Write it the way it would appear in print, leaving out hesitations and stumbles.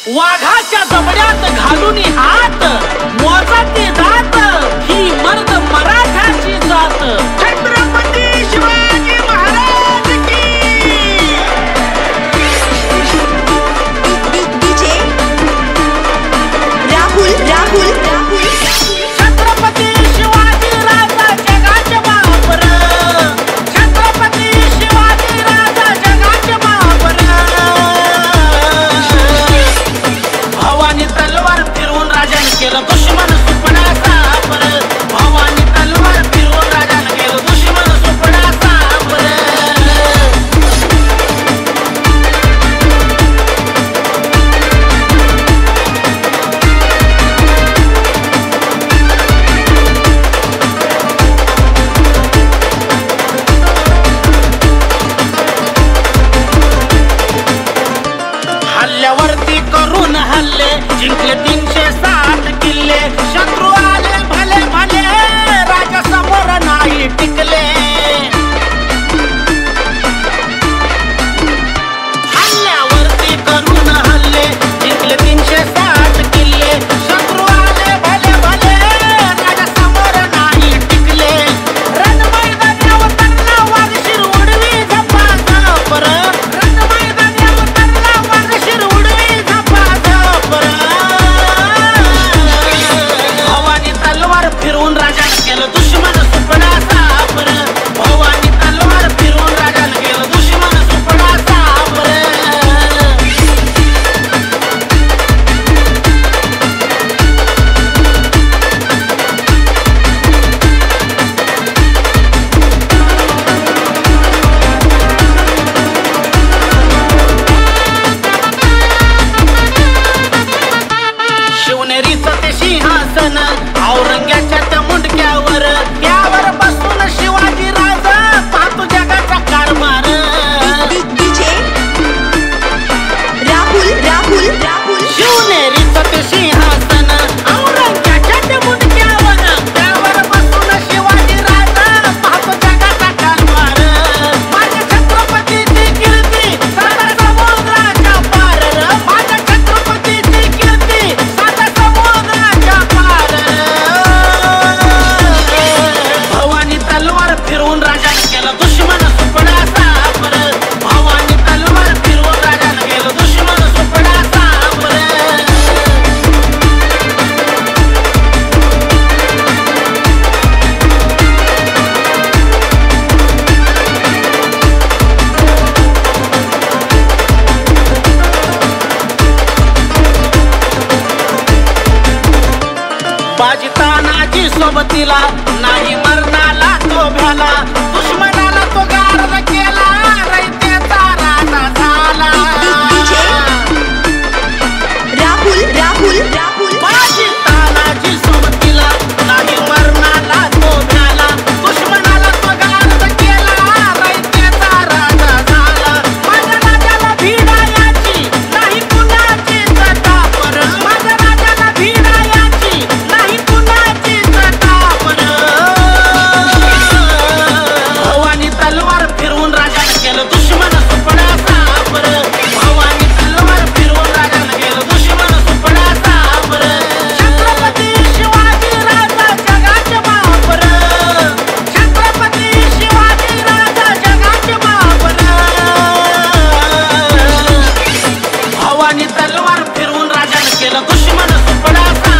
वाघाच्या जबड्यात घालून हात मोजाती दात ही मर्द मराठाची जात। छत्रपती शिवाजी महाराज की डीजे राहुल राहुल राहुल छत्रपती शिवाजी राजा जगाचे बापर। छत्रपती शिवाजी राजा जगाचे बापर। भवानी तलवार फिरवून राजाने केलं दुश्मन सुपडा सापर। भवानी तलवार फिरवून राजाने केलं दुश्मन सुपडा सापर। हल्ल्यावरती करून हल्ले जिंकले 360 किल्ले। शत्रू आले भले भले राजा समोर नाही टिकले। हल्ल्यावरती करून हल्ले जिंकले 360 किल्ले। शत्रू आले भले भले राजा समोर नाही टिकले। रण मैदानी अवतरला वाघशीर उडवी झपा झपर। रण मैदानी अवतरला वाघशीर उडवी झपा झपर। भवानी तलवार फिरवून राजाने केलं दुश्मन सुपडा सापर। भवानी तलवार फिरवून राजाने केलं दुश्मन सुपडा सापर। शिवनेरीचं ते सिंहासन औरंग्याच्या त्या मुंडक्यावर त्यावर बसून शिवाजी राजा पाहतो जगाचा कारभार। डीजे राहुल राहुल राहुल शिवनेरीचं ते सिंहासन औरंग्याच्या त्या मुंडक्यावर त्यावर बसून शिवाजी राजा पाहतो जगाचा कारभार। माझ्या छत्रपतीची कीर्ती साता समुद्राच्या पार। माझ्या छत्रपतीची कीर्ती साता समुद्राच्या पार। भवानी तलवार फिरवून राजाने केलं दुश्मन सुपडा सापर। भवानी तलवार फिरवून राजाने केलं दुश्मन सुपडा सापर। बाजी तानाजी सोबतीला नाही मरणाला तो भ्याला। दुश्मनाला तो गारद केला रयतेचा राजा झाला। राहुल राहुल राहुल बाजी तानाजी सोबतीला नाही मरणाला तो भ्याला। दुश्मनाला तो गारद केला रयतेचा राजा झाला। माझ्या राजाला भिडायाची नाही कुणाची जटापर। माझ्या राजाला भिडायाची नाही कुणाची जटापर। भवानी तलवार फिरवून राजाने केलं दुश्मन सुपडा सापर। भवानी तलवार फिरवून राजाने केलं दुश्मन सुपडा सापर। छत्रपती शिवाजी राजा जगाचे बापर। छत्रपती शिवाजी राजा जगाचे बापर। भवानी तलवार फिरवून राजाने केलं दुश्मन सुपडा सापर।